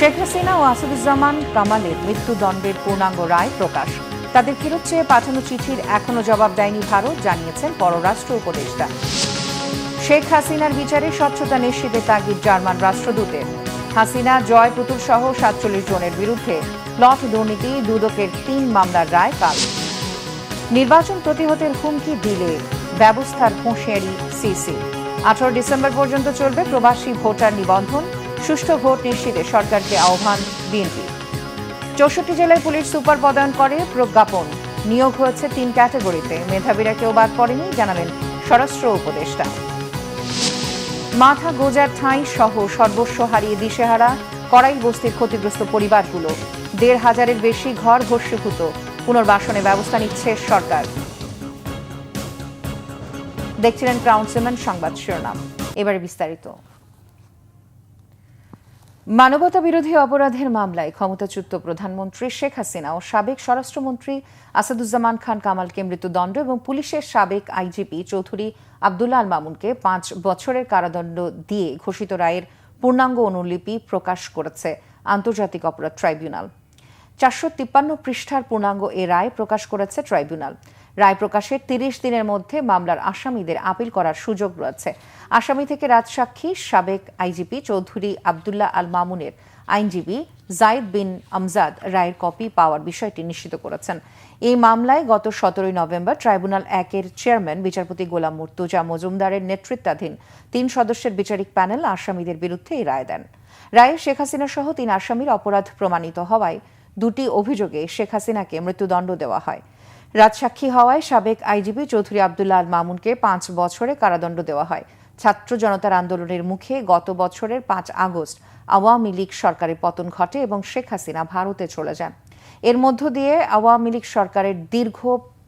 শেখ হাসিনা ও আসাদুজ্জামান কামালের মৃত্যুদণ্ডের পূর্ণাঙ্গ রায় প্রকাশ। তাদের ফেরত চেয়ে পাঠানো চিঠির এখনো জবাব দেয়নি ভারত, জানিয়েছেন পররাষ্ট্র উপদেষ্টা। শেখ হাসিনার বিচারে স্বচ্ছতা নিশ্চিতের তাগিদ জার্মান রাষ্ট্রদূতের। হাসিনা, জয় পুতুল সহ ৪৭ জনের বিরুদ্ধে প্লট দুর্নীতি, দুদকের ৩ মামলার রায় কাল। নির্বাচন প্রতিহতের হুমকি দিলে ব্যবস্থার হুঁশিয়ারি সিসি। ১৮ ডিসেম্বর পর্যন্ত চলবে প্রবাসী ভোটার নিবন্ধন, সুষ্ঠু ভোট নিশ্চিতে সরকারকে আহ্বান বিএনপি। ৬৪ জেলায় পুলিশ সুপার পদায়ন করে প্রজ্ঞাপন। নিয়োগ হয়েছে ৩ ক্যাটাগরিতে, মেধাবীরা কেউ বাদ পড়েনি, জানালেন স্বরাষ্ট্র উপদেষ্টা। মাথা গোজার ঠাঁই সহ সর্বস্ব হারিয়ে দিশেহারা কড়াই বস্তির ক্ষতিগ্রস্ত পরিবারগুলো। ১৫০০-এর বেশি ঘর ভস্মীভূত, পুনর্বাসনে ব্যবস্থা নিচ্ছে সরকার। দেখছিলেন ক্রাউন সিমেন্ট সংবাদ শিরোনাম, এবারে বিস্তারিত। মানবতা বিরোধী অপরাধের মামলায় ক্ষমতাচ্যুত প্রধানমন্ত্রী শেখ হাসিনা ও সাবেক স্বরাষ্ট্রমন্ত্রী আসাদুজ্জামান খান কামালকে মৃত্যুদণ্ড এবং পুলিশের সাবেক আইজিপি চৌধুরী আবদুল্লাহ আল মামুনকে ৫ বছরের কারাদণ্ড দিয়ে ঘোষিত রায়ের পূর্ণাঙ্গ অনুলিপি প্রকাশ করেছে আন্তর্জাতিক অপরাধ ট্রাইব্যুনাল। ৪৫৩ পৃষ্ঠার পূর্ণাঙ্গ এ রায় প্রকাশ করেছে ট্রাইব্যুনাল। রায় প্রকাশের ৩০ দিনের মধ্যে মামলার আসামিদের আপিল করার সুযোগ রয়েছে। আসামি থেকে রাজসাক্ষী সাবেক আইজিপি চৌধুরী আবদুল্লাহ আল মামুনের আইনজীবী জাইদ বিন আমজাদ রায়ের কপি পাওয়ার বিষয়টি নিশ্চিত করেছেন। এই মামলায় গত ১৭ নভেম্বর ট্রাইব্যুনাল ১-এর চেয়ারম্যান বিচারপতি গোলাম মুর্তুজা মজুমদারের নেতৃত্বাধীন ৩ সদস্যের বিচারিক প্যানেল আসামিদের বিরুদ্ধে এই রায় দেন। রায়ে শেখ হাসিনা সহ ৩ আসামির অপরাধ প্রমাণিত হওয়ায় ২টি অভিযোগে শেখ হাসিনাকে মৃত্যুদণ্ড দেওয়া হয়। রাজসাক্ষী হওয়ায় সাবেক আইজিপি চৌধুরী আবদুল্লাহ আল মামুনকে ৫ বছরে কারাদণ্ড দেওয়া হয়। ছাত্র জনতার আন্দোলনের মুখে গত বছরের ৫ আগস্ট আওয়ামী লীগ সরকারের পতন ঘটে এবং শেখ হাসিনা ভারতে চলে যান। এর মধ্য দিয়ে আওয়ামী লীগ সরকারের দীর্ঘ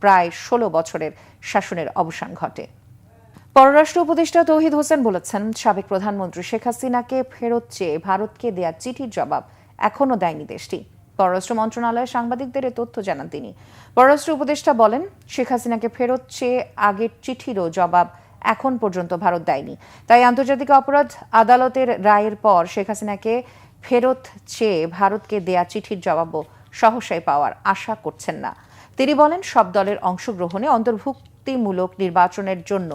প্রায় ১৬ বছরের শাসনের অবসান ঘটে। পররাষ্ট্র উপদেষ্টা তৌহিদ হোসেন বলেছেন, সাবেক প্রধানমন্ত্রী শেখ হাসিনাকে ফেরত চেয়ে ভারতকে দেয়া চিঠির জবাব এখনো দেয়নি দেশটি। পররাষ্ট্র মন্ত্রণালয়ে সাংবাদিকদের এ তথ্য জানান তিনি। পররাষ্ট্র উপদেষ্টা বলেন, শেখ হাসিনাকে ফেরত চেয়ে আগের চিঠিরও জবাব এখন পর্যন্ত ভারত দেয়নি। তাই আন্তর্জাতিক অপরাধ আদালতের রায়ের পর শেখ হাসিনাকে ফেরত চেয়ে ভারতকে দেয়া চিঠির জবাবও সহসাই পাওয়ার আশা করছেন না। তিনি বলেন, সব দলের অংশগ্রহণে অন্তর্ভুক্তিমূলক নির্বাচনের জন্য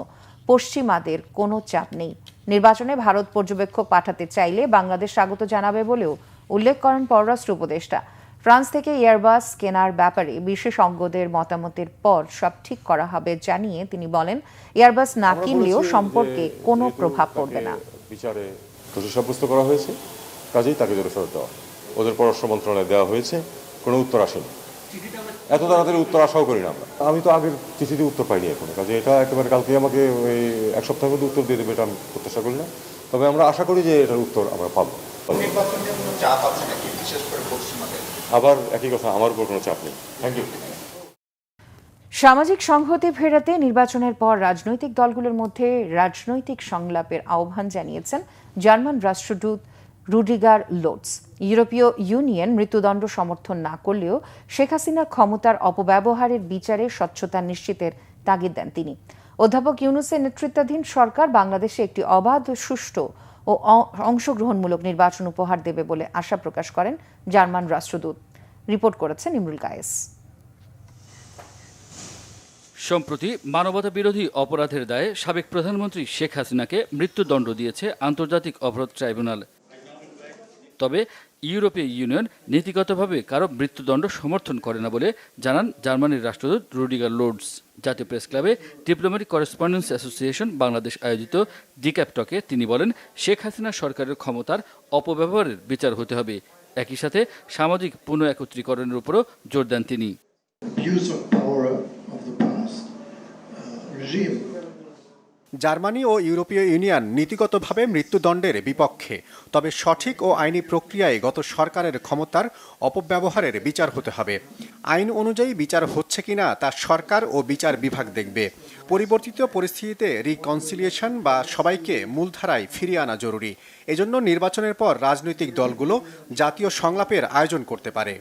পশ্চিমাদের কোনো চাপ নেই। নির্বাচনে ভারত পর্যবেক্ষক পাঠাতে চাইলে বাংলাদেশ স্বাগত জানাবে বলেও উল্লেখ করেন পররাষ্ট্র উপদেষ্টা। ফ্রান্স থেকে এয়ারবাস কেনার ব্যাপারে বিশেষজ্ঞদের মতামতের পর সব ঠিক করা হবে জানিয়ে তিনি বলেন, এয়ারবাস না কিনলেও সম্পর্কে কোনো প্রভাব পড়বে না। বিচারে দোষী সাব্যস্ত করা হয়েছে, কাজেই তাকে জেলে ফেরত দেওয়া। ওদের পররাষ্ট্র মন্ত্রণালয়ে দেওয়া হয়েছে, কোনো উত্তর আসেনি। এত তাড়াতাড়ি উত্তর আশাও করি না আমরা। আমি তো আগের চিঠিতে উত্তর পাইনি এখনো, কাজে এটা একেবারে কালকে আমাকে ওই ১ সপ্তাহের মধ্যে উত্তর দিয়ে দেবে এটা আমি প্রত্যাশা করি না। তবে আমরা আশা করি যে এটার উত্তর আমরা পাবো। আবার একই কথা, আমার উপর কোনো চাপ নেই। Thank you. সামাজিক সংহতি ফেরাতে নির্বাচনের পর রাজনৈতিক দলগুলোর মধ্যে রাজনৈতিক সংলাপের আহ্বান জানিয়েছেন জার্মান রাষ্ট্রদূত রুডিগার লোটস। ইউরোপীয় ইউনিয়ন মৃত্যুদণ্ড সমর্থন না করলেও শেখ হাসিনার ক্ষমতার অপব্যবহারের বিচারে স্বচ্ছতা নিশ্চিতের তাগিদ দেন তিনি। অধ্যাপক ইউনূসের নেতৃত্বাধীন সরকার বাংলাদেশে একটি অবাধ, সুষ্ঠু ও অংশগ্রহণমূলক নির্বাচন উপহার দেবে বলে আশা প্রকাশ করেন জার্মান রাষ্ট্রদূত। রিপোর্ট করেছেন ইমরুল কায়েস। সম্প্রতি মানবতা বিরোধী অপরাধের দায়ে সাবেক প্রধানমন্ত্রী শেখ হাসিনাকে মৃত্যুদণ্ড দিয়েছে আন্তর্জাতিক অপরাধ ট্রাইব্যুনাল। তবে ইউরোপীয় ইউনিয়ন নীতিগতভাবে কারো মৃত্যুদণ্ড সমর্থন করে না বলে জানান জার্মানির রাষ্ট্রদূত রুডিগার লোটস। জাতীয় প্রেস ক্লাবে ডিপ্লোম্যাটিক করেসপন্ডেন্স অ্যাসোসিয়েশন বাংলাদেশ আয়োজিত ডিক্যাপটকে তিনি বলেন, শেখ হাসিনা সরকারের ক্ষমতার অপব্যবহারের বিচার হতে হবে। একই সাথে সামাজিক পুনঃ একত্রীকরণের উপরও জোর দেন তিনি। জার্মানি ও ইউরোপীয় ইউনিয়ন নীতিগতভাবে মৃত্যুদণ্ডের বিপক্ষে, তবে সঠিক ও আইনি প্রক্রিয়ায় গত সরকারের ক্ষমতার অপব্যবহারের বিচার হতে হবে। আইন অনুযায়ী বিচার হচ্ছে কিনা তা সরকার ও বিচার বিভাগ দেখবে। পরিবর্তিত পরিস্থিতিতে রিকনসিলিয়েশন বা সবাইকে মূলধারায় ফিরিয়ে আনা জরুরি। এজন্য নির্বাচনের পর রাজনৈতিক দলগুলো জাতীয় সংলাপের আয়োজন করতে পারে।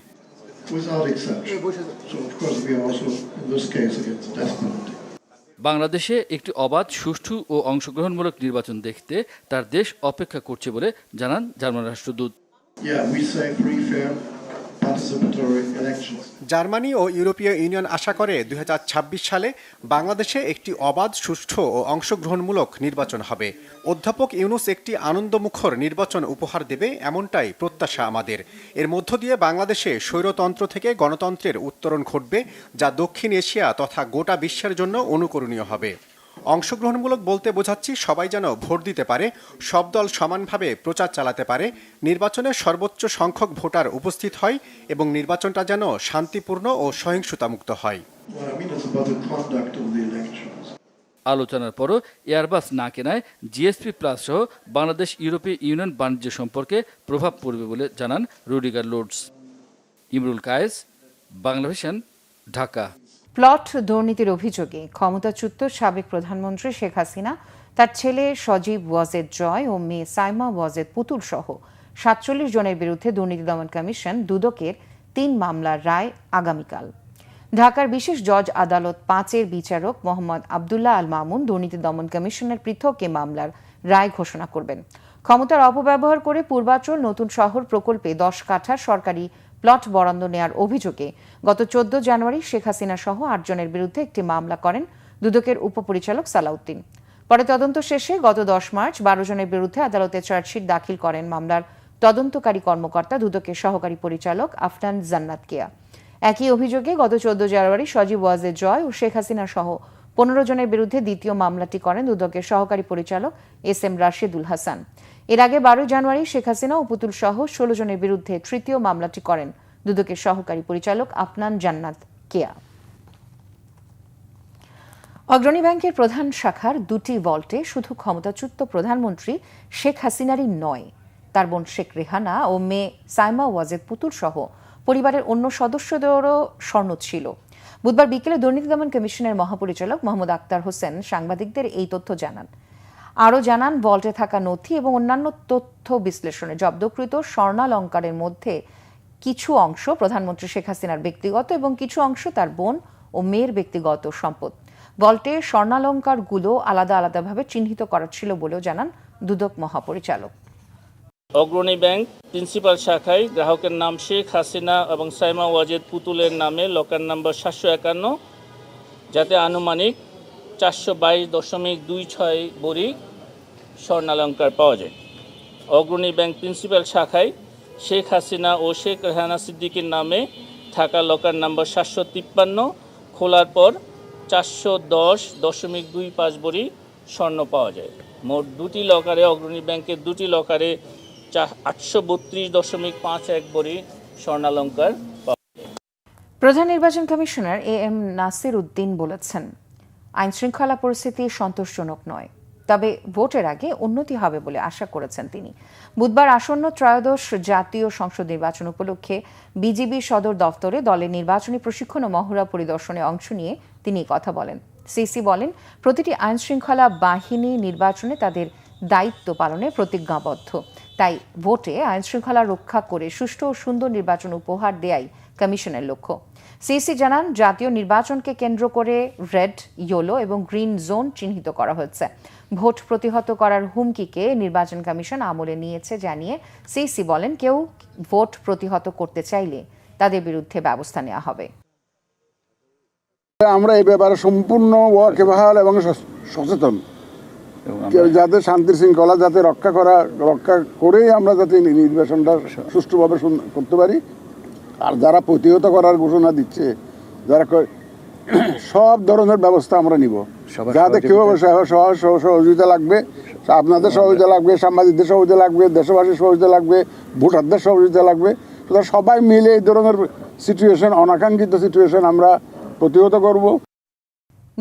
বাংলাদেশে একটি অবাধ, সুষ্ঠু ও অংশগ্রহণমূলক নির্বাচন দেখতে তার দেশ অপেক্ষা করছে বলে জানান জার্মান রাষ্ট্রদূত। Yeah, we say free, fair, participatory elections. Germany ও ইউরোপীয় ইউনিয়ন আশা করে 2026 সালে বাংলাদেশে একটি অবাধ, সুষ্ঠু ও অংশগ্রহণমূলক নির্বাচন হবে। অধ্যাপক ইউনূস একটি আনন্দমুখর নির্বাচন উপহার দেবে, এমনটাই প্রত্যাশা আমাদের। এর মধ্য দিয়ে বাংলাদেশে স্বৈরতন্ত্র থেকে গণতন্ত্রের উত্তরণ ঘটবে, যা দক্ষিণ এশিয়া তথা গোটা বিশ্বের জন্য অনুকরণীয় হবে। অংশগ্রহণমূলক বলতে বোঝাচ্ছি সবাই যেন ভোট দিতে পারে, সব দল সমানভাবে প্রচার চালাতে পারে, নির্বাচনে সর্বোচ্চ সংখ্যক ভোটার উপস্থিত হয় এবং নির্বাচনটা যেন শান্তিপূর্ণ ও সহিংসতামুক্ত হয়। What I mean is about the conduct of the elections. আলোচনার পরও এয়ারবাস না কেনায় জিএসপি প্লাস সহ বাংলাদেশ ইউরোপীয় ইউনিয়ন বাণিজ্য সম্পর্কে প্রভাব পড়বে বলে জানান রুডিগার লোডস। ইমরুল কায়েস, বাংলাভিশন, ঢাকা। প্লট দুর্নীতির অভিযোগে ক্ষমতাচ্যুত সাবেক প্রধানমন্ত্রী শেখ হাসিনা, তার ছেলে সজীব ওয়াজেদ জয় ও মেয়ে সাইমা ওয়াজেদ পুতুল সহ 47 জনের বিরুদ্ধে দুর্নীতি দমন কমিশন দুদকের 3 মামলার রায় আগামীকাল। ঢাকার বিশেষ জজ আদালত 5-এর বিচারক মোহাম্মদ আবদুল্লাহ আল মামুন দুর্নীতি দমন কমিশনের পৃথক এ মামলার রায় ঘোষণা করবেন। ক্ষমতার অপব্যবহার করে পূর্বাচল নতুন শহর প্রকল্পে 10 কাঠা সরকারি প্লট বরাদ্দ নেয়ার অভিযোগে গত 14 জানুয়ারি শেখ হাসিনা সহ 8 জনের বিরুদ্ধে একটি মামলা করেন দুদকের উপপরিচালক সালাউদ্দিন। পরে তদন্ত শেষে গত 10 মার্চ 12 জনের বিরুদ্ধে আদালতে চার্জশিট দাখিল করেন মামলার তদন্তকারী কর্মকর্তা দুদকের সহকারী পরিচালক আফনান জান্নাত কেয়া। একই অভিযোগে গত 14 জানুয়ারি সজীব ওয়াজেদ জয় ও শেখ হাসিনা সহ 15 জনের বিরুদ্ধে দ্বিতীয় মামলাটি করেন দুদকের সহকারী পরিচালক এস.এম. রাশেদুল হাসান। এর আগে 12 জানুয়ারি শেখ হাসিনা ও পুতুল সহ 16 জনের বিরুদ্ধে তৃতীয় মামলাটি করেন দুদকের সহকারী পরিচালক আফনান জান্নাত কেয়া। অগ্রণী ব্যাংকের প্রধান শাখার 2টি ভল্টে শুধু ক্ষমতাচ্যুত প্রধানমন্ত্রী শেখ হাসিনারই নয়, তার বোন শেখ রেহানা ও মেয়ে সাইমা ওয়াজেদ পুতুল সহ পরিবারের অন্য সদস্যদেরও স্বর্ণ ছিল। বুধবার বিকেলে দুর্নীতি দমন কমিশনের মহাপরিচালক মোহাম্মদ আক্তার হোসেন সাংবাদিকদের এই তথ্য জানান। আরও জানান, ভল্টে থাকা নথি এবং অন্যান্য তথ্য বিশ্লেষণে জব্দকৃত স্বর্ণালংকারের মধ্যে কিছু অংশ প্রধানমন্ত্রী শেখ হাসিনার ব্যক্তিগত এবং কিছু অংশ তার বোন ও মেয়ের ব্যক্তিগত সম্পদ। ভল্টে স্বর্ণালংকারগুলো আলাদা আলাদাভাবে চিহ্নিত করা ছিল বলেও জানান দুদক মহাপরিচালক। অগ্রণী ব্যাংক প্রিন্সিপাল শাখায় গ্রাহকের নাম শেখ হাসিনা এবং সাইমা ওয়াজেদ পুতুলের নামে লকার নম্বর 751, যাতে আনুমানিক 422.26 ভরি স্বর্ণালংকার পাওয়া যায়। অগ্রণী ব্যাংক প্রিন্সিপাল শাখায় শেখ হাসিনা ও শেখ রেহানা সিদ্দিকীর নামে থাকা লকার নম্বর 753 খোলার পর 410.25 ভরি স্বর্ণ পাওয়া যায়। মোট 2টি লকারে, অগ্রণী ব্যাংকের 2টি লকারে 832.51 ভরি স্বর্ণালংকার পাওয়া যায়। প্রধান নির্বাচন কমিশনার এ.এম. নাসির উদ্দিন বলেছেন, আইন শৃঙ্খলা পরিস্থিতি সন্তোষজনক নয়, তবে ভোটের আগে উন্নতি হবে বলে আশা করেছেন তিনি। বুধবার আসন্ন ত্রয়োদশ জাতীয় সংসদ নির্বাচন উপলক্ষে বিজিবি সদর দফতরে দলের নির্বাচনী প্রশিক্ষণ ও মহড়া পরিদর্শনে অংশ নিয়ে তিনি কথা বলেন। সিসি বলেন, প্রতিটি আইন শৃঙ্খলা বাহিনী নির্বাচনে তাদের দায়িত্ব পালনে প্রতিজ্ঞাবদ্ধ, তাই ভোটে আইন শৃঙ্খলা রক্ষা করে সুষ্ঠু ও সুন্দর নির্বাচন উপহার দেয়াই কমিশনের লক্ষ্য। সিসি জানান, জাতীয় নির্বাচনকে কেন্দ্র করে রেড, ইয়েলো এবং গ্রিন জোন চিহ্নিত করা হয়েছে। ভোট প্রতিহত করার হুমকিকে নির্বাচন কমিশন আমলে নিয়েছে জানিয়ে সিসি বলেন, কেউ ভোট প্রতিহত করতে চাইলে তাদের বিরুদ্ধে ব্যবস্থা নেওয়া হবে। আমরা এই ব্যাপারে সম্পূর্ণ ওয়াকিবহাল এবং সচেতন, যাতে শান্তি শৃঙ্খলা যাতে রক্ষা করেই আমরা যাতে নির্বাচনটা সুষ্ঠুভাবে করতে পারি। আর যারা প্রতিহত করার ঘোষণা দিচ্ছে, যারা সব ধরনের ব্যবস্থা আমরা নিব, যাতে কেউ সহযোগিতা লাগবে, আপনাদের সহযোগিতা লাগবে, সাংবাদিকদের সহযোগিতা লাগবে, দেশবাসীর সহযোগিতা লাগবে, ভোটারদের সহযোগিতা লাগবে। সবাই মিলে এই ধরনের সিচুয়েশন, অনাকাঙ্ক্ষিত সিচুয়েশন আমরা প্রতিহত করব।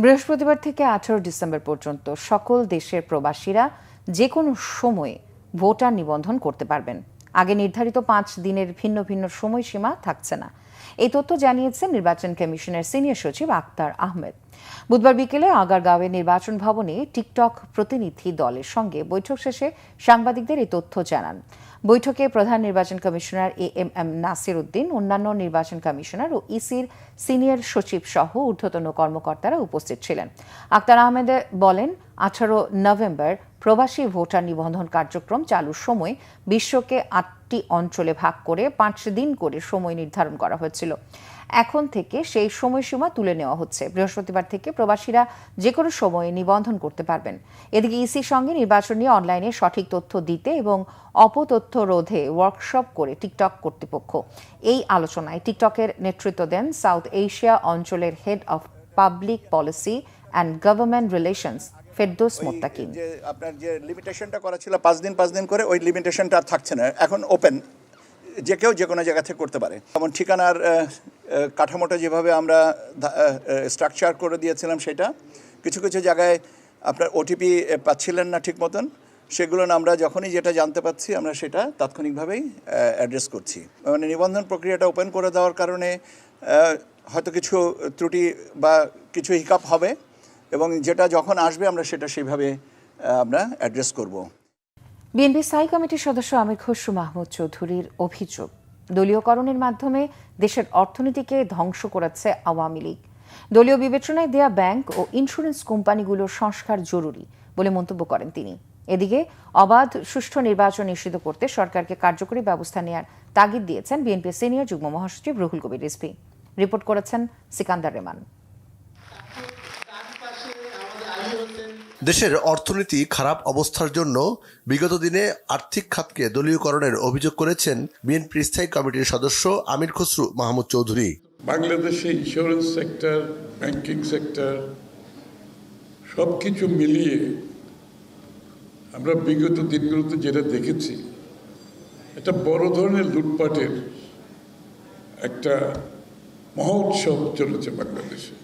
বৃহস্পতিবার থেকে 18 ডিসেম্বর পর্যন্ত সকল দেশের প্রবাসীরা যে কোনো সময়ে ভোটার নিবন্ধন করতে পারবেন। আগে নির্ধারিত 5 দিনের ভিন্ন ভিন্ন সময়সীমা থাকছে না। এই তথ্য জানিয়েছেন নির্বাচন কমিশনের সিনিয়র সচিব আক্তার আহমেদ। বুধবার বিকেলে আগারগাঁওয়ের নির্বাচন ভবনে টিকটক প্রতিনিধি দলের সঙ্গে বৈঠক শেষে সাংবাদিকদের এই তথ্য জানান। বৈঠকে প্রধান নির্বাচন কমিশনার এ.এম. নাসির উদ্দিন, অন্যান্য নির্বাচন কমিশনার ও ইসির সিনিয়র সচিব সহ ঊর্ধ্বতন কর্মকর্তারা উপস্থিত ছিলেন। আক্তার আহমেদ বলেন, 18 নভেম্বর প্রবাসী ভোটার নিবন্ধন কার্যক্রম চালুর সময় বিশ্বকে 8টি অঞ্চলে ভাগ করে 5 দিন করে সময় নির্ধারণ করা হয়েছিল। এখন থেকে সেই সময়সীমা তুলে নেওয়া হচ্ছে। বৃহস্পতিবার থেকে প্রবাসীরা যে কোনো সময়ে নিবন্ধন করতে পারবেন। এদিকে ইসির সঙ্গে নির্বাচন নিয়ে অনলাইনে সঠিক তথ্য দিতে এবং অপতথ্য রোধে ওয়ার্কশপ করে টিকটক কর্তৃপক্ষ। এই আলোচনায় টিকটকের নেতৃত্ব দেন সাউথ এশিয়া অঞ্চলের head of public policy and government relations Ferdous Mottakin. যে আপনার যে লিমিটেশনটা করা ছিল 5 দিন করে, ওই লিমিটেশনটা আর থাকছে না, এখন ওপেন, যে কেউ যে কোনো জায়গা থেকে করতে পারে। যেমন ঠিকানার কাঠামোটা যেভাবে আমরা স্ট্রাকচার করে দিয়েছিলাম, সেটা কিছু কিছু জায়গায় আপনার ওটিপি পাচ্ছিলেন না ঠিক মতন, সেগুলো আমরা যখনই যেটা জানতে পাচ্ছি আমরা সেটা তাৎক্ষণিকভাবেই অ্যাড্রেস করছি। মানে নিবন্ধন প্রক্রিয়াটা ওপেন করে দেওয়ার কারণে হয়তো কিছু ত্রুটি বা কিছু হিকাপ হবে, এবং যেটা যখন আসবে আমরা সেটা সেইভাবে আমরা অ্যাড্রেস করব। বিএনপি স্থায়ী কমিটির সদস্য আমির খসরু মাহমুদ চৌধুরীর অভিযোগ, দলীয়করণের মাধ্যমে দেশের অর্থনীতিকে ধ্বংস করেছে আওয়ামী লীগ। দলীয় বিবেচনায় দেয়া ব্যাংক ও ইন্স্যুরেন্স কোম্পানিগুলোর সংস্কার জরুরি বলে মন্তব্য করেন তিনি। এদিকে অবাধ সুষ্ঠু নির্বাচন নিশ্চিত করতে সরকারকে কার্যকরী ব্যবস্থা নেওয়ার তাগিদ দিয়েছেন বিএনপির সিনিয়র যুগ্ম মহাসচিব রুহুল কবির রিজভী। রিপোর্ট করেছেন সিকান্দার রেমান। দেশের অর্থনীতি খারাপ অবস্থার জন্য বিগত দিনে আর্থিক খাতকে দলীয়করণের অভিযোগ করেছেন বিএনপির স্থায়ী কমিটির সদস্য আমির খসরু মাহমুদ চৌধুরী। বাংলাদেশে ইন্স্যুরেন্স সেক্টর, ব্যাংকিং সেক্টর সব কিছু মিলিয়ে আমরা বিগত দিনগুলোতে যেটা দেখেছি, একটা বড় ধরনের লুটপাটের একটা মহোৎসব চলেছে বাংলাদেশে।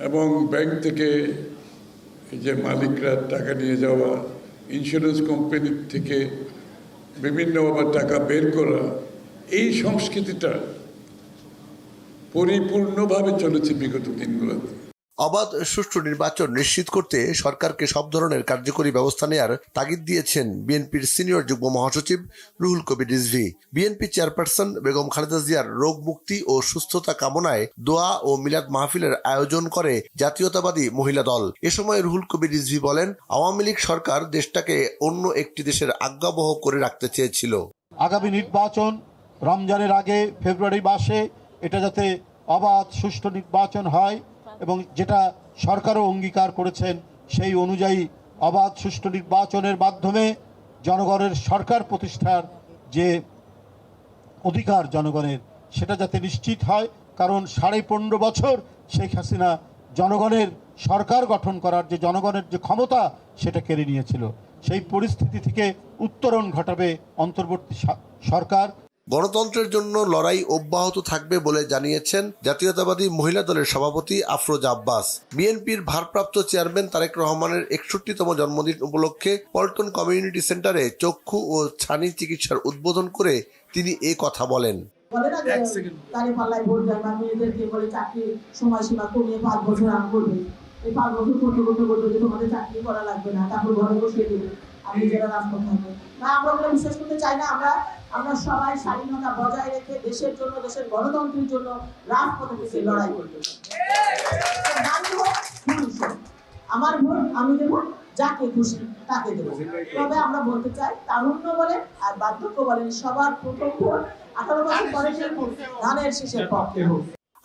এবং ব্যাংক থেকে এই যে মালিকরা টাকা নিয়ে যাওয়া, ইন্স্যুরেন্স কোম্পানি থেকে বিভিন্ন আবার টাকা বের করা, এই সংস্কৃতিটা পরিপূর্ণভাবে চলেছে বিগত দিনগুলোতে। অবাধ সুষ্ঠু নির্বাচন নিশ্চিত করতে সরকারকে সব ধরনের কার্যকরী ব্যবস্থা নেওয়ার তাগিদ দিয়েছেন বিএনপির সিনিয়র যুগ্ম মহাসচিব রুহুল কবির রিজভী। বিএনপি চেয়ারপারসন বেগম খালেদা জিয়ার রোগ মুক্তি ও সুস্থতা কামনায় দোয়া ও মিলাদ মাহফিলের আয়োজন করে জাতীয়তাবাদী মহিলা দল। এ সময় রুহুল কবির রিজভী বলেন, আওয়ামী লীগ সরকার দেশটাকে অন্য একটি দেশের আজ্ঞাবহ করে রাখতে চেয়েছিল। আগামী নির্বাচন রমজানের আগে ফেব্রুয়ারি মাসে এটা যাতে অবাধ সুষ্ঠু নির্বাচন হয়, এবং যেটা সরকারও অঙ্গীকার করেছেন সেই অনুযায়ী অবাধ সুষ্ঠু নির্বাচনের মাধ্যমে জনগণের সরকার প্রতিষ্ঠার যে অধিকার জনগণের, সেটা যাতে নিশ্চিত হয়। কারণ 15.5 বছর শেখ হাসিনা জনগণের সরকার গঠন করার যে জনগণের যে ক্ষমতা সেটা কেড়ে নিয়েছিল। সেই পরিস্থিতি থেকে উত্তরণ ঘটাবে অন্তর্বর্তী সরকার। গণতন্ত্রের জন্য লড়াই অব্যাহত থাকবে বলে জানিয়েছেন জাতীয়তাবাদী মহিলা দলের সভাপতি আফরোজা আব্বাস। বিএনপির ভারপ্রাপ্ত চেয়ারম্যান তারেক রহমানের 61তম জন্মদিন উপলক্ষে পল্টন কমিউনিটি সেন্টারে চক্ষু ও ছানি চিকিৎসার উদ্বোধন করে তিনি এ কথা বলেন। আমরা বিশ্বাস করতে চাই না। আমরা সবাই স্বাধীনতা বজায় রেখে দেশের জন্য, দেশের গণতন্ত্রের জন্য রাজপথে থেকে লড়াই করতে চাই। আমার ভোট আমি দেব, যাকে খুশি তাকে দেব। তবে আমরা বলতে চাই, তারুণ্য বলেন আর বার্ধক্য বলেন, সবার প্রথম ভোট 18 বছর পরে ধানের শীষের পক্ষে হোক।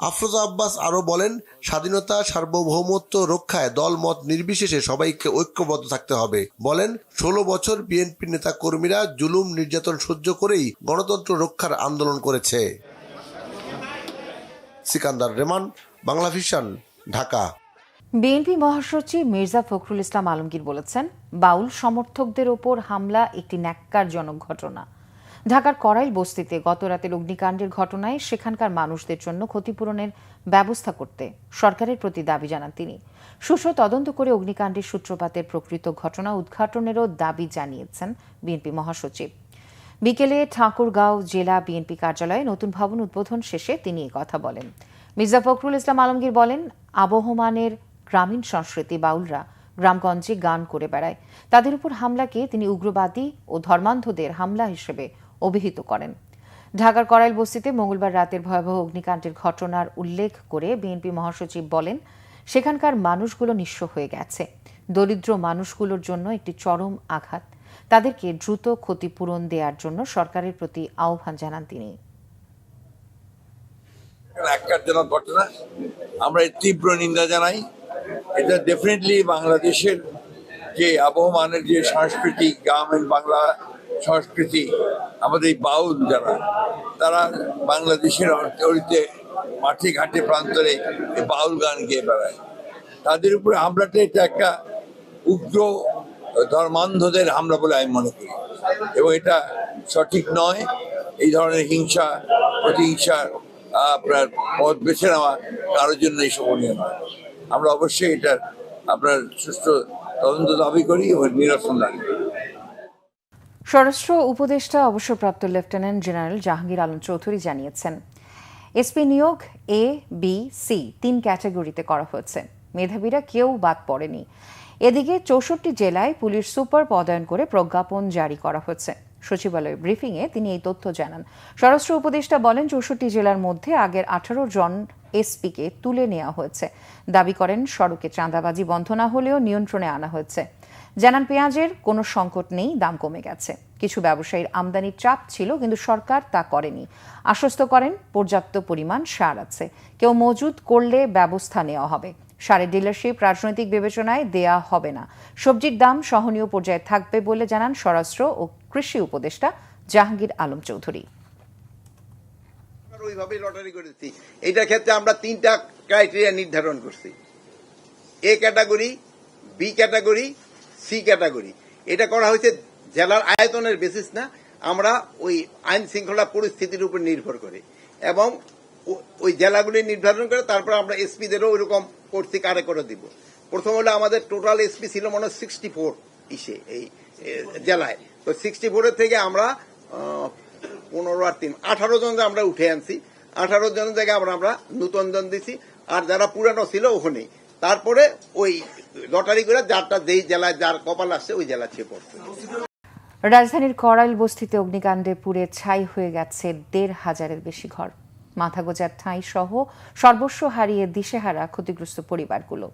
আফরোজা আব্বাস আরো বলেন, স্বাধীনতা সার্বভৌমত্ব রক্ষায় দল মত নির্বিশেষে সবাইকে ঐক্যবদ্ধ থাকতে হবে। বলেন, 16 বছর বিএনপি নেতা কর্মীরা জুলুম নির্যাতন সহ্য করেই গণতন্ত্র রক্ষার আন্দোলন করেছে। সিকান্দার রেমান, বাংলা ভিশন, ঢাকা। বিএনপি মহাসচিব মির্জা ফখরুল ইসলাম আলমগীর বলেছেন, বাউল সমর্থকদের ওপর হামলা একটি ন্যাক্কারজনক ঘটনা। ঢাকার করাইল বস্তিতে গত রাতের অগ্নিকাণ্ডের ঘটনায় সেখানকার মানুষদের জন্য ক্ষতিপূরণের ব্যবস্থা করতে সরকারের প্রতি দাবি জানান তিনি। সুষ্ঠু তদন্ত করে অগ্নিকাণ্ডের সূত্রপাতের প্রকৃত ঘটনা উদ্ঘাটনেরও দাবি জানিয়েছেন বিএনপি মহাসচিব। বিকেলে ঠাকুরগাঁও জেলা বিএনপি কার্যালয়ে নতুন ভবন উদ্বোধন শেষে তিনি কথা বলেন। মির্জা ফখরুল ইসলাম আলমগীর বলেন, আবহমানের গ্রামীণ সংস্কৃতি বাউলরা গ্রামগঞ্জে গান করে বেড়ায়। তাদের উপর হামলাকে তিনি উগ্রবাদী ও ধর্মান্ধদের হামলা হিসেবে অভিহিত করেন। ঢাকার করাইল বস্তিতে মঙ্গলবার রাতের ভয়াবহ অগ্নিকাণ্ডের ঘটনার উল্লেখ করে বিএনপি মহাসচিব বলেন, সেখানকার মানুষগুলো নিঃস্ব হয়ে গেছে। দরিদ্র মানুষগুলোর জন্য একটি চরম আঘাত। তাদেরকে দ্রুত ক্ষতিপূরণ দেওয়ার জন্য সরকারের প্রতি আহ্বান জানান তিনি। একজনক ঘটনা, আমরা এর তীব্র নিন্দা জানাই। এটা ডেফিনেটলি বাংলাদেশের যে আবহমানের যে সাংস্কৃতিক গ্রামীণ বাংলা সংস্কৃতি, আমাদের এই বাউল যারা, তারা বাংলাদেশের অর্থনীতিতে মাঠে ঘাটে প্রান্তরে এই বাউল গান গেয়ে বেড়ায়, তাদের উপরে হামলাটা এটা একটা উগ্র ধর্মান্ধদের হামলা বলে আমি মনে করি, এবং এটা সঠিক নয়। এই ধরনের হিংসা প্রতিহিংসার আপনার পথ বেছে নেওয়া কারোর জন্য শোভনীয় নয়। আমরা অবশ্যই এটার আপনার সুষ্ঠু তদন্ত দাবি করি এবং নিরসন দাবি করি। স্বরাষ্ট্র উপদেষ্টা অবসরপ্রাপ্ত লেফটেন্যান্ট জেনারেল জাহাঙ্গীর আলম চৌধুরী জানিয়েছেন, এসপি নিয়োগ A, B, C 3 ক্যাটাগরিতে করা হয়েছে। মেধাবীরা কেউ বাদ পড়েনি। এদিকে 64 জেলায় পুলিশ সুপার পদায়ন করে প্রজ্ঞাপন জারি করা হয়েছে। সচিবালয় ব্রিফিংয়ে তিনি এই তথ্য জানান। স্বরাষ্ট্র উপদেষ্টা বলেন, 64 জেলার মধ্যে আগের 18 জন এসপিকে তুলে নেওয়া হয়েছে। দাবি করেন, সড়কে চাঁদাবাজি বন্ধ না হলেও নিয়ন্ত্রণে আনা হয়েছে। জানান, পেঁয়াজের কোনো সংকট নেই, দাম কমে গেছে। কিছু ব্যবসায়ীর আমদানির চাপ ছিল, কিন্তু সরকার তা করেনি। আশ্বস্ত করেন, পর্যাপ্ত পরিমাণ সার আছে, কেউ মজুদ করলে ব্যবস্থা নেওয়া হবে। সারের ডিলারশিপ রাজনৈতিক বিবেচনায় দেয়া হবে না। সবজির দাম সহনীয় পর্যায়ে থাকবে বলে জানান স্বরাষ্ট্র ও কৃষি উপদেষ্টা জাহাঙ্গীর আলম চৌধুরী। ওইভাবেই লটারি করেছি। এইটার ক্ষেত্রে আমরা 3টা ক্রাইটেরিয়া নির্ধারণ করছি, A category, B category, C category. এটা করা হয়েছে জেলার আয়তনের বেসিস না, আমরা ওই আইন শৃঙ্খলা পরিস্থিতির উপর নির্ভর করে, এবং ওই জেলাগুলি নির্ধারণ করে তারপর আমরা এসপিদেরও ওইরকম করছি, কারে করে দিব। প্রথম হলো আমাদের টোটাল এসপি ছিল মনে হয় 64 এই জেলায়। তো 64-এর থেকে আমরা 15 আর 3 18 জন আমরা উঠে আনছি। 18 জনের জায়গায় আমরা নতুন জন দিছি, আর যারা পুরানো ছিল ওখানেই। তারপরে ওই লটারি করে যারটা যেই জেলায় যার কপাল আসছে ওই জেলা ছেয়ে পড়ছে। রাজধানীর করাইল বস্তিতে অগ্নিকাণ্ডে পুড়ে ছাই হয়ে গেছে 1,500-এর বেশি ঘর। মাথা গোজার ঠাঁই সহ সর্বস্ব হারিয়ে দিশেহারা ক্ষতিগ্রস্ত পরিবারগুলো।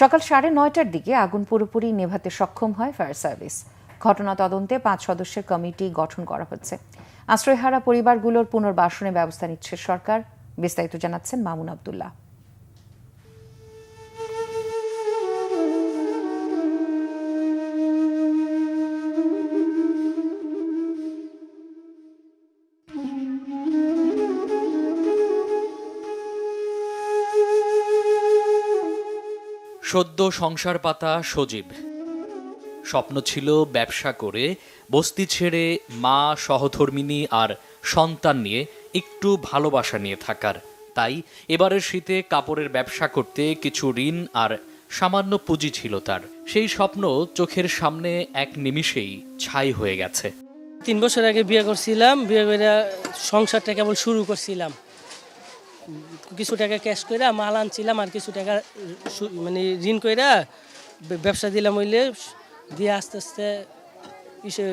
সকাল 9:30টার দিকে আগুন পুরোপুরি নেভাতে সক্ষম হয় ফায়ার সার্ভিস। ঘটনা তদন্তে 5 সদস্যের কমিটি গঠন করা হচ্ছে। আশ্রয়হারা পরিবারগুলোর পুনর্বাসনের ব্যবস্থা নিচ্ছে সরকার। বিস্তারিত জানাচ্ছেন মামুন আব্দুল্লাহ। সদ্য সংসার পাতা সজীব স্বপ্ন ছিল ব্যবসা করে বস্তি ছেড়ে মা, সহধর্মিণী আর সন্তান নিয়ে একটু ভালোবাসা নিয়ে থাকার। তাই এবারের শীতে কাপড়ের ব্যবসা করতে কিছু ঋণ আর সামান্য পুঁজি ছিল তার। সেই স্বপ্ন চোখের সামনে এক নিমিষেই ছাই হয়ে গেছে। 3 বছর আগে বিয়ে করছিলাম, বিয়ে করে সংসারটা কেবল শুরু করছিলাম। কিছু টাকা ক্যাশ করে মাল আনছিলাম, আর কিছু টাকা মানে ঋণ করে ব্যবসা দিলাম, হইলে দিয়ে আস্তে আস্তে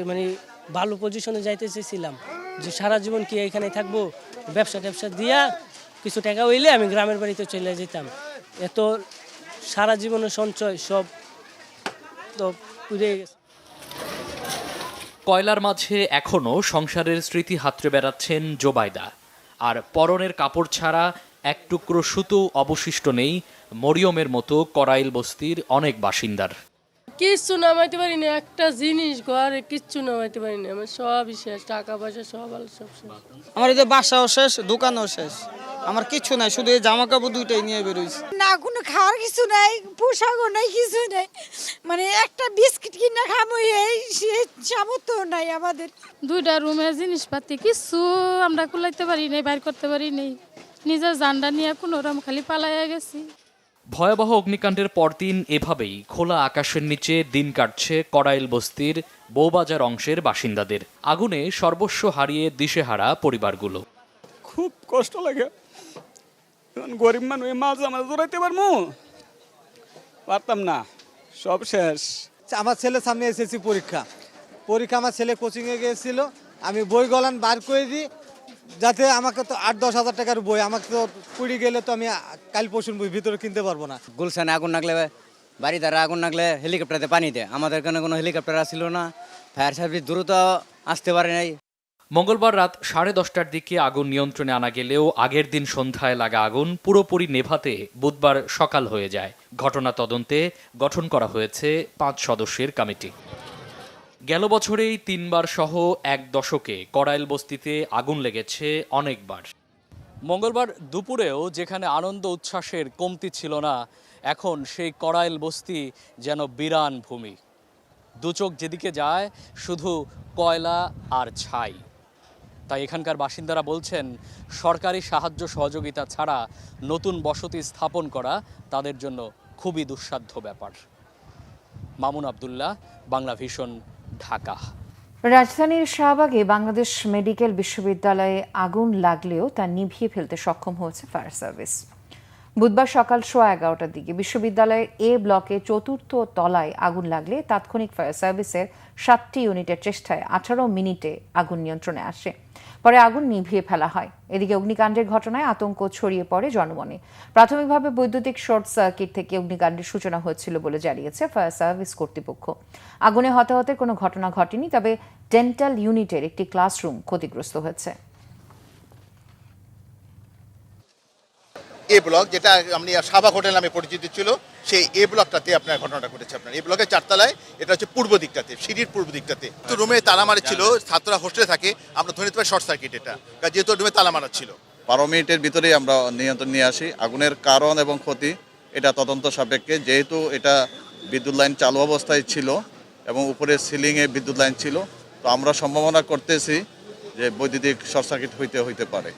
মানে ভালো পজিশনে যাইতে চেয়েছিলাম, যে সারা জীবন কি এখানে থাকবো। ব্যবসা দিয়া কিছু টাকা হইলে আমি গ্রামের বাড়িতে চলে যেতাম। এত সারা জীবনের সঞ্চয় সব তো পুড়ে গেছে। কয়লার মাঝে এখনো সংসারের স্মৃতি হাতড়ে বেড়াচ্ছেন জোবাইদা। আর পরনের কাপড় ছাড়া এক টুকরো সুতো অবশিষ্ট নেই মরিয়মের মতো করাইল বস্তির অনেক বাসিন্দার। কিচ্ছু নামাইতে পারি না, একটা জিনিস ঘরে কিচ্ছু নামাইতে পারি না। আমার সবই শেষ, টাকা পয়সা সব শেষ। আমার এই যে বাসাও শেষ, দোকানও শেষ, আমার কিচ্ছু নাই, শুধু এই জামা কাপড় 2টাই নিয়ে বেরোইছি। না কোনো খাওয়ার কিছু নাই, পোশাকও নাই, কিছু নাই, মানে একটা বিস্কিট কিনে খাবো এই সামর্থ্য নাই আমাদের। 2টা রুমের জিনিসপাতি কিছু আমরা কুলাইতে পারি নাই, বাইর করতে পারি নাই। নিজের জানডা নিয়ে কোনো রকম খালি পালাইয়া গেছি। ভয়াবহ অগ্নিকাণ্ডের পরদিন এভাবেই খোলা আকাশের নিচে দিন কাটছে করাইল বস্তির বউবাজার অংশের বাসিন্দাদের। আগুনে সর্বস্ব হারিয়ে দিশেহারা পরিবারগুলো। খুব কষ্ট লাগে, গরিব মানুষ মাছ আমরা জোরাইতে পারতাম না, সব শেষ। আমার ছেলে সামনে এসেছি পরীক্ষা, আমার ছেলে কোচিংয়ে গিয়েছিল, আমি বই গলান বার করে দিই, যাতে আমাকে তো 8-10 হাজার টাকার বই আমাকে তো পুড়ে গেলে তো আমি কাল পরশুর বই ভিতরে কিনতে পারবো না। গুলশানে আগুন লাগলে বাড়ি দ্বারা আগুন লাগলে হেলিকপ্টারে পানি দেয়, আমাদের এখানে কোনো হেলিকপ্টার আসছিল না, ফায়ার সার্ভিস দ্রুত আসতে পারে নাই। মঙ্গলবার রাত 10:30টার দিকে আগুন নিয়ন্ত্রণে আনা গেলেও আগের দিন সন্ধ্যায় লাগা আগুন পুরোপুরি নেভাতে বুধবার সকাল হয়ে যায়। ঘটনা তদন্তে গঠন করা হয়েছে 5 সদস্যের কমিটি। গেল বছরেই 3বার সহ 1 দশকে কড়াইল বস্তিতে আগুন লেগেছে অনেকবার। মঙ্গলবার দুপুরেও যেখানে আনন্দ উচ্ছ্বাসের কমতি ছিল না, এখন সেই কড়াইল বস্তি যেন বিরান ভূমি। দুচোখ যেদিকে যায় শুধু কয়লা আর ছাই। তাই এখানকার বাসিন্দারা বলছেন, সরকারি সাহায্য সহযোগিতা ছাড়া নতুন বসতি স্থাপন করা তাদের জন্য খুবই দুঃসাধ্য ব্যাপার। মামুন আব্দুল্লাহ, বাংলা ভিশন, ঢাকা। রাজধানীর শাহবাগে বাংলাদেশ মেডিকেল বিশ্ববিদ্যালয়ে আগুন লাগলেও তা নিভিয়ে ফেলতে সক্ষম হয়েছে ফায়ার সার্ভিস। বুধবার সকাল 11:15টার দিকে বিশ্ববিদ্যালয়ের এ ব্লকে 4র্থ তলায় আগুন লাগলে তাৎক্ষণিক ফায়ার সার্ভিসের 7টি ইউনিটের চেষ্টায় 18 মিনিটে আগুন নিয়ন্ত্রণে আসে। পরে আগুন নিভিয়ে ফেলা হয়। এদিকে অগ্নিকাণ্ডের ঘটনায় আতঙ্ক ছড়িয়ে পড়ে জনমনে। প্রাথমিকভাবে বৈদ্যুতিক শর্ট সার্কিট থেকে অগ্নিকাণ্ডের সূচনা হয়েছিল বলে জানিয়েছে ফায়ার সার্ভিস কর্তৃপক্ষ। আগুনে হতাহতের কোনো ঘটনা ঘটেনি, তবে ডেন্টাল ইউনিটের একটি ক্লাসরুম ক্ষতিগ্রস্ত হয়েছে। এ ব্লক, যেটা আপনি শাহবাগ হোটেল নামে পরিচিত ছিল, সেই এ ব্লকটাতে আপনার ঘটনাটা ঘটেছে। আপনার এই ব্লকের 4 তলায়, এটা হচ্ছে পূর্ব দিকটাতে, সিঁড়ির পূর্ব দিকটাতে। তো রুমে তালা মারা ছিল, ছাত্ররা হোস্টেলে থাকে, আমরা ধরে নিতে পারি শর্ট সার্কিট এটা, যেহেতু রুমে তালা মারা ছিল। 12 মিনিটের ভিতরেই আমরা নিয়ন্ত্রণ নিয়ে আসি। আগুনের কারণ এবং ক্ষতি এটা তদন্ত সাপেক্ষে, যেহেতু এটা বিদ্যুৎ লাইন চালু অবস্থায় ছিল এবং উপরে সিলিংয়ে বিদ্যুৎ লাইন ছিল, তো আমরা সম্ভাবনা করতেছি যে বৈদ্যুতিক শর্ট সার্কিট হইতে পারে।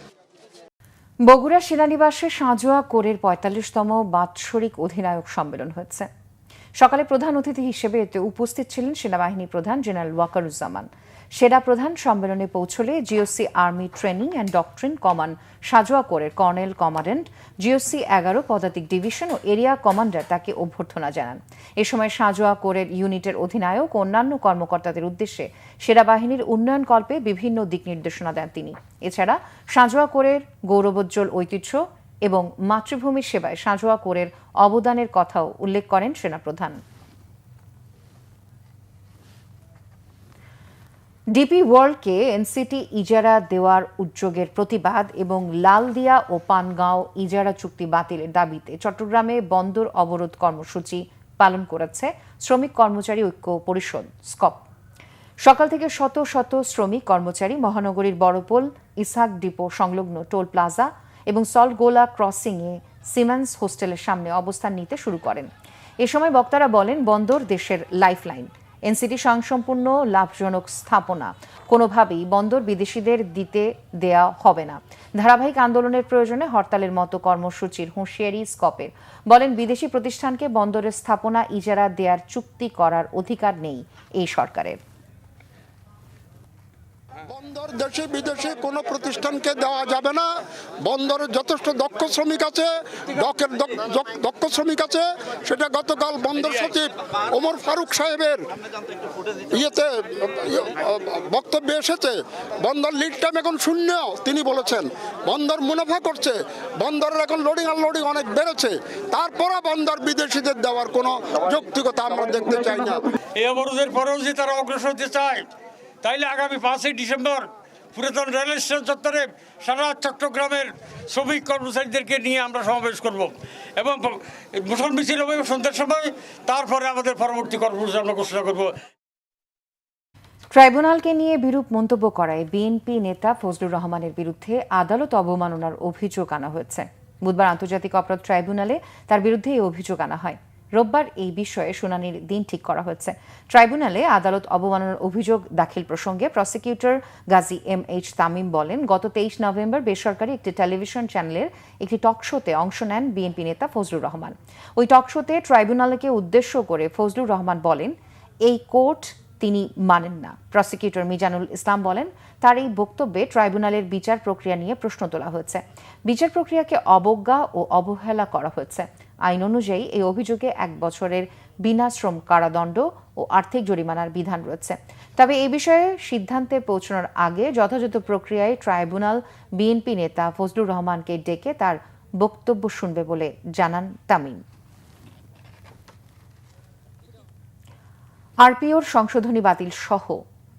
বগুড়া সেনানিবাসে সাঁজোয়া কোরের 45তম বাৎসরিক অধিনায়ক সম্মেলন হয়েছে। সকালে প্রধান অতিথি হিসেবে এতে উপস্থিত ছিলেন সেনাবাহিনী প্রধান জেনারেল ওয়াকারুজ্জামান। সেনা প্রধান সম্মেলনে পৌঁছলে GOC army training and doctrine command সাঁজোয়া কোরের কর্নেল কমান্ড্যান্ট, জিওসি 11 পদাতিক ডিভিশন ও এরিয়া কমান্ডার তাকে অভ্যর্থনা জানান। এ সময় সাঁজোয়া কোরের ইউনিটের অধিনায়ক ও অন্যান্য কর্মকর্তাদের উদ্দেশ্যে সেনাবাহিনীর উন্নয়নকল্পে বিভিন্ন দিক নির্দেশনা দেন তিনি। এছাড়া সাঁজোয়া কোরের গৌরবোজ্জ্বল ঐতিহ্য এবং মাতৃভূমির সেবায় সাঁজোয়া কোরের অবদানের কথাও উল্লেখ করেন সেনাপ্রধান। ডিপি ওয়ার্ল্ডকে এনসিটি ইজারা দেওয়ার উদ্যোগের প্রতিবাদ এবং লালদিয়া ও পানগাঁও ইজারা চুক্তি বাতিলের দাবিতে চট্টগ্রামে বন্দর অবরোধ কর্মসূচি পালন করেছে শ্রমিক কর্মচারী ঐক্য পরিষদ স্কপ। সকাল থেকে শত শত শ্রমিক কর্মচারী মহানগরীর বড়পোল, ইসহাক ডিপো সংলগ্ন টোল প্লাজা এবং সল্টগোলা ক্রসিংয়ে সিমেন্স হোস্টেলের সামনে অবস্থান নিতে শুরু করেন। এ সময় বক্তারা বলেন, বন্দর দেশের লাইফলাইন, এনসিটি স্বয়ংসম্পূর্ণ লাভজনক স্থাপনা, কোনোভাবেই বন্দর বিদেশিদের দিতে দেয়া হবে না। ধারাবাহিক আন্দোলনের প্রয়োজনে হরতালের মতো কর্মসূচির হুঁশিয়ারি স্কপের। বলেন, বিদেশি প্রতিষ্ঠানকে বন্দরের স্থাপনা ইজারা দেওয়ার চুক্তি করার অধিকার নেই এই সরকারের। বন্দর দেশে বিদেশে কোনো প্রতিষ্ঠানকে দেওয়া যাবে না। বন্দরের যথেষ্ট দক্ষ শ্রমিক আছে, ডকের দক্ষ শ্রমিক আছে। সেটা গতকাল বন্দর সচিব ওমর ফারুক সাহেবের বক্তব্যে এসেছে। বন্দর লিড টাইম এখন শূন্য, তিনি বলেছেন। বন্দর মুনাফা করছে, বন্দরের এখন লোডিং আনলোডিং অনেক বেড়েছে, তারপরে বন্দর বিদেশিদের দেওয়ার কোনো যৌক্তিকতা আমরা দেখতে চাই না। এই অবরোধের পরেও যে তারা অগ্রসর হতে চায়, তাইলে আগামী 5 ডিসেম্বর পুরাতন রেল স্টেশন চত্বরে সারা চট্টগ্রামের শ্রমিক কর্মচারীদেরকে নিয়ে আমরা সমাবেশ করব এবং মুসল মিছিল হবে সন্ধ্যার সময়। তারপরে আমাদের পরবর্তী কর্মসূচি আমরা ঘোষণা করব। ট্রাইব্যুনালকে নিয়ে বিরূপ মন্তব্য করায় বিএনপি নেতা ফজলুর রহমানের বিরুদ্ধে আদালত অবমাননার অভিযোগ আনা হয়েছে। বুধবার আন্তর্জাতিক অপরাধ ট্রাইব্যুনালে তার বিরুদ্ধে এই অভিযোগ আনা হয়। রোববার এই বিষয়ে শুনানির দিন ঠিক করা হয়েছে। ট্রাইব্যুনালে আদালত অবমাননার অভিযোগ দাখিল প্রসঙ্গে প্রসিকিউটর গাজী MH তামিম বলেন, গত 23 নভেম্বর বেসরকারি একটি টেলিভিশন চ্যানেলের একটি টক শোতে অংশ নেন বিএনপি নেতা ফজলুর রহমান। ওই টক শোতে ট্রাইব্যুনালকে উদ্দেশ্য করে ফজলুর রহমান বলেন, এই কোর্ট তিনি মানেন না। প্রসিকিউটর মিজানুল ইসলাম বলেন, তার এই বক্তব্যে ট্রাইব্যুনালের বিচার প্রক্রিয়া নিয়ে প্রশ্ন তোলা হয়েছে। বিচার প্রক্রিয়াকে অবজ্ঞা ও অবহেলা করা হয়েছে। আইন অনুযায়ী এই অভিযোগে 1 বছরের বিনাশ্রম কারাদণ্ড ও আর্থিক জরিমানার বিধান রয়েছে। তবে এই বিষয়ে সিদ্ধান্তে পৌঁছানোর আগে যথাযথ প্রক্রিয়ায় ট্রাইব্যুনাল বিএনপি নেতা ফজলুর রহমানকে ডেকে তার বক্তব্য শুনবে বলে জানান তামিম। আরপিওর সংশোধনী বাতিল সহ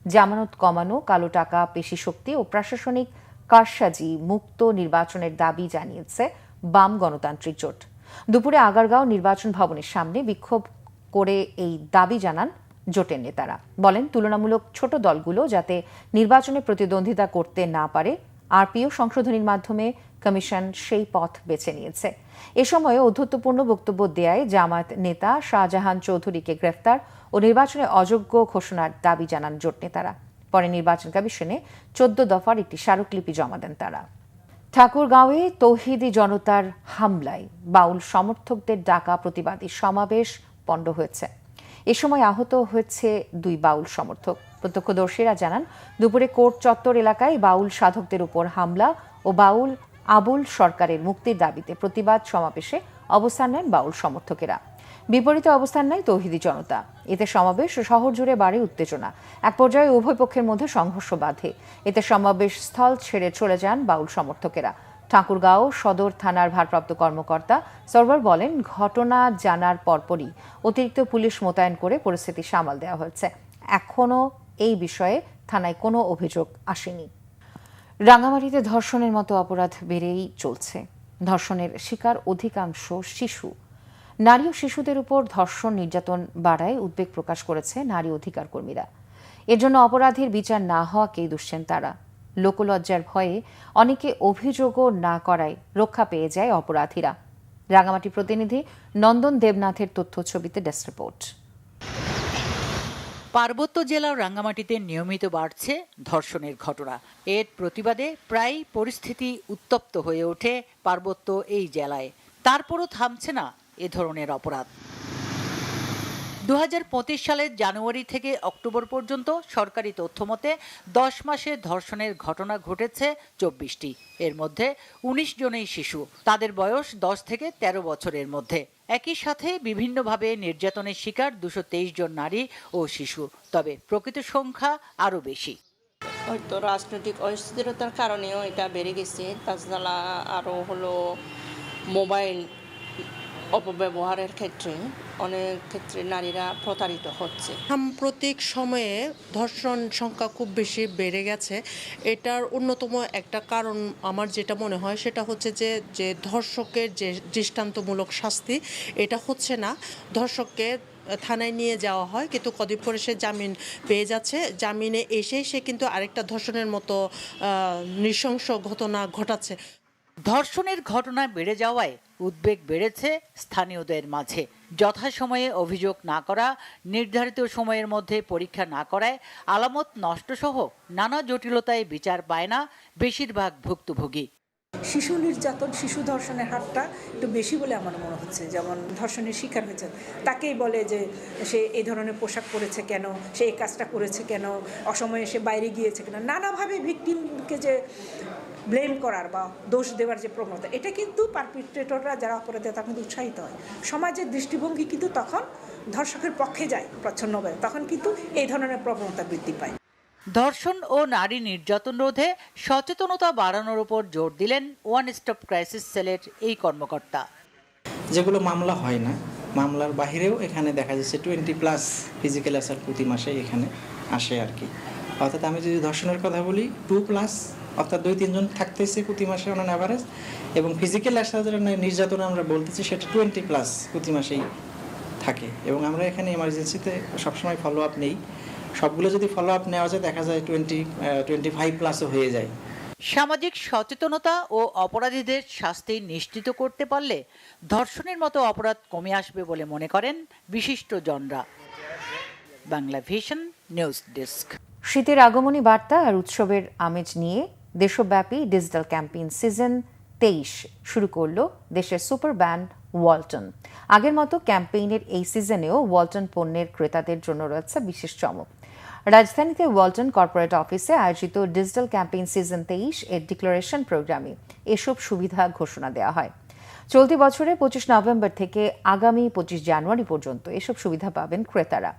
জামানত কমানো, কালো টাকা, পেশি শক্তি ও প্রশাসনিক কারসাজি মুক্ত নির্বাচনের দাবি জানিয়েছে বাম গণতান্ত্রিক জোট। দুপুরে আগারগাঁও নির্বাচন ভবনের সামনে বিক্ষোভ করে এই দাবি জানান জোটের নেতারা। বলেন, তুলনামূলক ছোট দলগুলো যাতে নির্বাচনে প্রতিদ্বন্দ্বিতা করতে না পারে, আরপিও সংশোধনীর মাধ্যমে কমিশন সেই পথ বেছে নিয়েছে। এ সময় ঔদ্ধত্যপূর্ণ বক্তব্য দেয় জামায়াত নেতা শাহজাহান চৌধুরীকে গ্রেফতার ও নির্বাচনে অযোগ্য ঘোষণার দাবি জানান জোট নেতারা। পরে নির্বাচন কমিশনে 14 দফার একটি স্মারকলিপি জমা দেন তারা। ঠাকুরগাঁওয়ে তৌহিদি জনতার হামলায় বাউল সমর্থকদের ডাকা প্রতিবাদী সমাবেশ পণ্ড হয়েছে। এ সময় আহত হয়েছে 2 বাউল সমর্থক। প্রত্যক্ষদর্শীরা জানান, দুপুরে কোর্ট চত্বর এলাকায় বাউল সাধকদের উপর হামলা ও বাউল আবুল সরকারের মুক্তির দাবিতে প্রতিবাদ সমাবেশে অবস্থান নেন বাউল সমর্থকেরা। বিপরীতে অবস্থান নেয় তৌহিদি জনতা। এতে সমাবেশ শহর জুড়ে বাড়ে উত্তেজনা। এক পর্যায়ে উভয় পক্ষের মধ্যে সংঘর্ষ বাধে। এতে সমাবেশ স্থল ছেড়ে চলে যান বাউল সমর্থকেরা। ঠাকুরগাঁও সদর থানার ভারপ্রাপ্ত কর্মকর্তা সরওয়ার বলেন, ঘটনা জানার পরপরই অতিরিক্ত পুলিশ মোতায়েন করে পরিস্থিতি সামাল দেওয়া হয়েছে। এখনও এই বিষয়ে থানায় কোনো অভিযোগ আসেনি। রাঙামাটিতে ধর্ষণের মতো অপরাধ বেড়েই চলছে। ধর্ষণের শিকার অধিকাংশ শিশু। নারী ও শিশুদের উপর ধর্ষণ নির্যাতন বাড়ায় উদ্বেগ প্রকাশ করেছে নারী অধিকার কর্মীরা। এর জন্য অপরাধীর বিচার না হওয়াকেই দুষছেন তারা। লোকলজ্জার ভয়ে অনেকে অভিযোগও না করায় রক্ষা পেয়ে যায় অপরাধীরা। রাঙামাটি প্রতিনিধি নন্দন দেবনাথের তথ্য ছবিতে ডেস্ক রিপোর্ট। পার্বত্য জেলার রাঙ্গামাটিতে নিয়মিত বাড়ছে ধর্ষণের ঘটনা। এর প্রতিবাদে প্রায় পরিস্থিতি উত্তপ্ত হয়ে ওঠে পার্বত্য এই জেলায়। তারপরও থামছে না এ ধরনের অপরাধ। 2025 সালের জানুয়ারি থেকে অক্টোবর পর্যন্ত সরকারি তথ্যমতে 10 মাসে ধর্ষণের ঘটনা ঘটেছে 24টি। এর মধ্যে 19 জনই শিশু। তাদের বয়স 10 থেকে 13 বছরের মধ্যে। একই সাথে বিভিন্নভাবে নির্যাতনের শিকার 223 জন নারী ও শিশু। তবে প্রকৃত সংখ্যা আরও বেশি। হয়তো রাজনৈতিক অস্থিরতার কারণেও এটা বেড়ে গেছে। তাছাড়া আরও হলো মোবাইল অপব্যবহারের ক্ষেত্রে অনেক ক্ষেত্রে নারীরা প্রতারিত হচ্ছে। সাম্প্রতিক সময়ে ধর্ষণ সংখ্যা খুব বেশি বেড়ে গেছে। এটার অন্যতম একটা কারণ আমার যেটা মনে হয় সেটা হচ্ছে যে ধর্ষকের যে দৃষ্টান্তমূলক শাস্তি এটা হচ্ছে না। ধর্ষককে থানায় নিয়ে যাওয়া হয়, কিন্তু কদিন পরে সে জামিন পেয়ে যাচ্ছে। জামিনে এসে সে কিন্তু আরেকটা ধর্ষণের মতো নৃশংস ঘটনা ঘটাচ্ছে। ধর্ষণের ঘটনা বেড়ে যাওয়ায় উদ্বেগ বেড়েছে স্থানীয়দের মাঝে। যথাসময়ে অভিযোগ না করা, নির্ধারিত সময়ের মধ্যে পরীক্ষা না করায় আলামত নষ্টসহ নানা জটিলতায় বিচার পায় না বেশিরভাগ ভুক্তভোগী। শিশু নির্যাতন, শিশু ধর্ষণের হারটা একটু বেশি বলে আমার মনে হচ্ছে। যেমন ধর্ষণের শিকার হয়েছে তাকেই বলে যে সে এই ধরনের পোশাক পরেছে কেন, সে এই কাজটা করেছে কেন, অসময়ে সে বাইরে গিয়েছে কেন, নানাভাবে ভিকটিমকে যে ব্লেম করার বা দোষ দেওয়ার যে প্রবণতা, এটা কিন্তু পারপিট্রেটররা যারা অপরাধী তারা কিন্তু উৎসাহিত হয়। সমাজের দৃষ্টিভঙ্গি কিন্তু তখন ধর্ষকের পক্ষে যায় প্রচ্ছন্নভাবে, তখন কিন্তু এই ধরনের প্রবণতা বৃদ্ধি পায়। ধর্ষণ ও নারী নির্যাতন রোধে সচেতনতা বাড়ানোর উপর জোর দিলেন ওয়ান স্টপ ক্রাইসিস সেলের এই কর্মকর্তা। যেগুলো মামলা হয় না, মামলার বাহিরেও এখানে দেখা যাচ্ছে 20+ ফিজিক্যাল অ্যাসাল্ট প্রতি মাসে এখানে আসে আর কি। অর্থাৎ আমি যদি ধর্ষণের কথা বলি 2+, অর্থাৎ 2-3 জন থাকতেছে প্রতি মাসে অন অ্যাভারেজ, এবং ফিজিক্যাল অ্যাসাল্ট নির্যাতন আমরা বলতেছি সেটা 20+ প্রতি মাসেই থাকে। এবং আমরা এখানে এমার্জেন্সিতে সবসময় ফলো আপ নেই। সবগুলো যদি ফলো আপ নেওয়া যায় দেখা যায় 25+ও হয়ে যায়। সামাজিক সচেতনতা ও অপরাধীদের শাস্তি নিশ্চিত করতে পারলে ধর্ষণের মতো অপরাধ কমে আসবে বলে মনে করেন বিশিষ্টজনরা। Bangla vision news desk. শীতের আগমনী বার্তা আর উৎসবের আমেজ নিয়ে দেশব্যাপী ডিজিটাল ক্যাম্পেইন সিজন 23 শুরু করল দেশের সুপার ব্র্যান্ড ওয়ালটন। আগের মতো ক্যাম্পেইনের এই সিজনেও ওয়ালটন পণ্যের ক্রেতাদের জন্য রয়েছে বিশেষ চমক। রাজধানীতে ওয়ালটন কর্পোরেট অফিসে আয়োজিত ডিজিটাল ক্যাম্পেইন সিজন 23 এর ডিক্লারেশন প্রোগ্রামে এসব সুবিধা ঘোষণা দেওয়া হয়। চলতি বছরের 25 নভেম্বর থেকে আগামী 25 জানুয়ারি পর্যন্ত এসব সুবিধা পাবেন ক্রেতারা।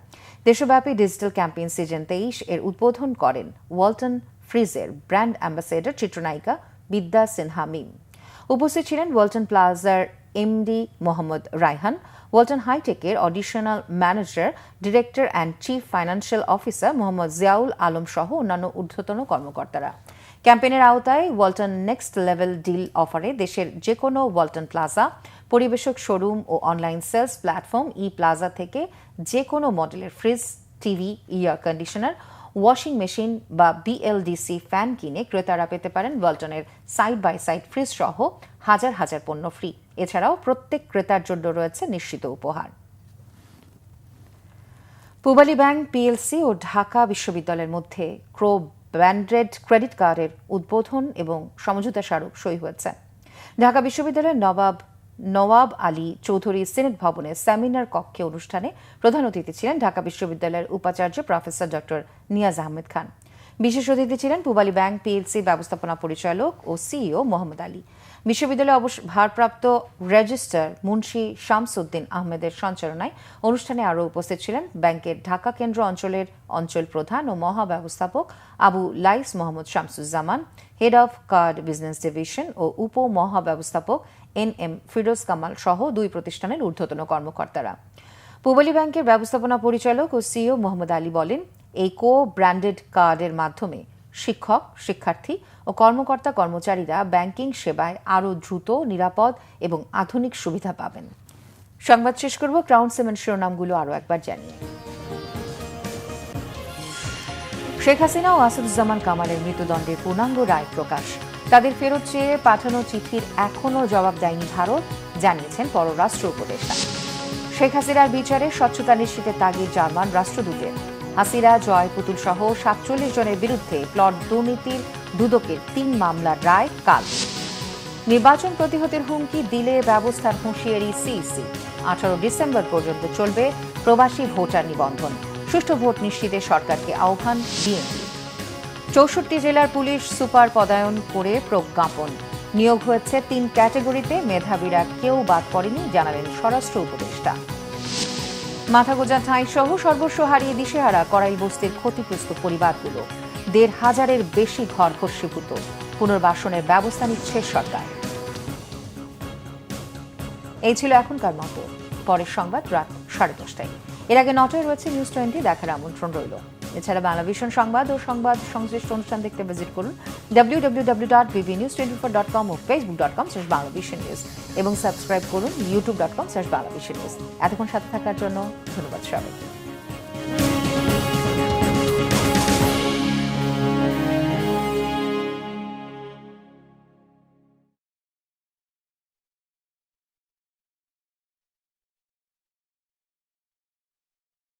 দেশব্যাপী ডিজিটাল ক্যাম্পেইন সিজন 23 এর উদ্বোধন করেন ওয়ালটন ফ্রিজের ব্র্যান্ড অ্যাম্বাসেডর চিত্রনায়িকা বিদ্যা সিনহা মিম। উপস্থিত ছিলেন ওয়ালটন প্লাজার এমডি মোহাম্মদ রায়হান, ওয়ালটন হাইটেকের additional manager, director and chief financial officer Mohammad Ziaul Alam সহ অন্যান্য ঊর্ধ্বতন কর্মকর্তারা। ক্যাম্পেইনের আওতায় ওয়ালটন নেক্সট লেভেল ডিল অফারে দেশের যে কোনো ওয়ালটন প্লাজা, পরিবেশক শোরুম ও অনলাইন সেলস প্ল্যাটফর্ম ই প্লাজা থেকে যে কোনো মডেলের fridge, TV, air conditioner, washing machine বা বিএলডিসি ফ্যান কিনে ক্রেতারা পেতে পারেন ওয়ালটনের সাইড বাই সাইড ফ্রিজ সহ হাজার হাজার পণ্য ফ্রি। এছাড়াও প্রত্যেক ক্রেতার জন্য রয়েছে নিশ্চিত উপহার। পূবালী ব্যাংক পিএলসি ও ঢাকা বিশ্ববিদ্যালয়ের মধ্যে ক্রো ব্র্যান্ডেড ক্রেডিট কার্ডের উদ্বোধন এবং সমঝোতা স্মারক সই হয়েছে। ঢাকা বিশ্ববিদ্যালয়ের নওয়াব আলী চৌধুরী সিনেট ভবনে সেমিনার কক্ষে অনুষ্ঠানে প্রধান অতিথি ছিলেন ঢাকা বিশ্ববিদ্যালয়ের উপাচার্য প্রফেসর ডক্টর নিয়াজ আহমেদ খান। বিশেষ অতিথি ছিলেন পূবালী ব্যাংক পিএলসি ব্যবস্থাপনা পরিচালক ও সিইও মোহাম্মদ আলী। বিশ্ববিদ্যালয়ের ভারপ্রাপ্ত রেজিস্ট্রার মুন্সি শামসুদ্দিন আহমেদের সঞ্চালনায় অনুষ্ঠানে আরও উপস্থিত ছিলেন ব্যাংকের ঢাকা কেন্দ্র অঞ্চলের অঞ্চল প্রধান ও মহাব্যবস্থাপক Abu Lais Mohammad Shamsuzzaman, head of card business division ও উপ মহাব্যবস্থাপক এনএম ফিরোজ কামাল সহ দুই প্রতিষ্ঠানের ঊর্ধ্বতন কর্মকর্তারা। পূবালী ব্যাংকের ব্যবস্থাপনা পরিচালক ও সিইও মোহাম্মদ আলী বলেন, এই কো ব্র্যান্ডেড কার্ডের মাধ্যমে শিক্ষক, শিক্ষার্থী ও কর্মকর্তা কর্মচারীরা ব্যাংকিং সেবায় আরও দ্রুত, নিরাপদ এবং আধুনিক সুবিধা পাবেন। সংবাদ শেষ করব ক্রাউন সিমেন্ট শিরোনামগুলো আরও একবার জানিয়ে। শেখ হাসিনা ও আসাদুজ্জামান কামালের মৃত্যুদণ্ডের পূর্ণাঙ্গ রায় প্রকাশ। তাদের ফেরত চেয়ে পাঠানো চিঠির এখনও জবাব দেয়নি ভারত, জানিয়েছেন পররাষ্ট্র উপদেষ্টা। শেখ হাসিনার বিচারে স্বচ্ছতা নিশ্চিতের তাগিদ জার্মান রাষ্ট্রদূতের। হাসিনা, জয় পুতুল সহ ৪৭ জনের বিরুদ্ধে প্লট দুর্নীতির দুদকের ৩ মামলার রায় কাল। নির্বাচন প্রতিহতের হুমকি দিলে ব্যবস্থার হুঁশিয়ারি সিইসি। ১৮ ডিসেম্বর পর্যন্ত চলবে প্রবাসী ভোটার নিবন্ধন। সুষ্ঠু ভোট নিশ্চিতে সরকারকে আহ্বান বিএনপি। ৬৪ জেলার পুলিশ সুপার পদায়ন করে প্রজ্ঞাপন। নিয়োগ হয়েছে ৩ ক্যাটাগরিতে, মেধাবীরা কেউ বাদ পড়েনি, জানালেন স্বরাষ্ট্র উপদেষ্টা। মাথা গোঁজা ঠাঁই সহ সর্বস্ব হারিয়ে দিশেহারা করাই বস্তির ক্ষতিগ্রস্ত পরিবারগুলো। ১৫০০-এর বেশি ঘর ভস্মীভূত। পুনর্বাসনের ব্যবস্থা নিচ্ছে সরকার। এই ছিল এখনকার মতো। পরের সংবাদ রাত 10:30টায়। এর আগে 9টায় রয়েছে নিউজ 20 দেখার আমন্ত্রণ রইল। এছাড়া বাংলাভিশন সংবাদ ও সংবাদ সংশ্লিষ্ট অনুষ্ঠান দেখতে ভিজিট করুন www.bbnews24.com ও facebook.com/banglavishnnews এবং সাবস্ক্রাইব করুন youtube.com/banglavishnnews। এতক্ষণ সাথে থাকার জন্য ধন্যবাদ সবাইকে।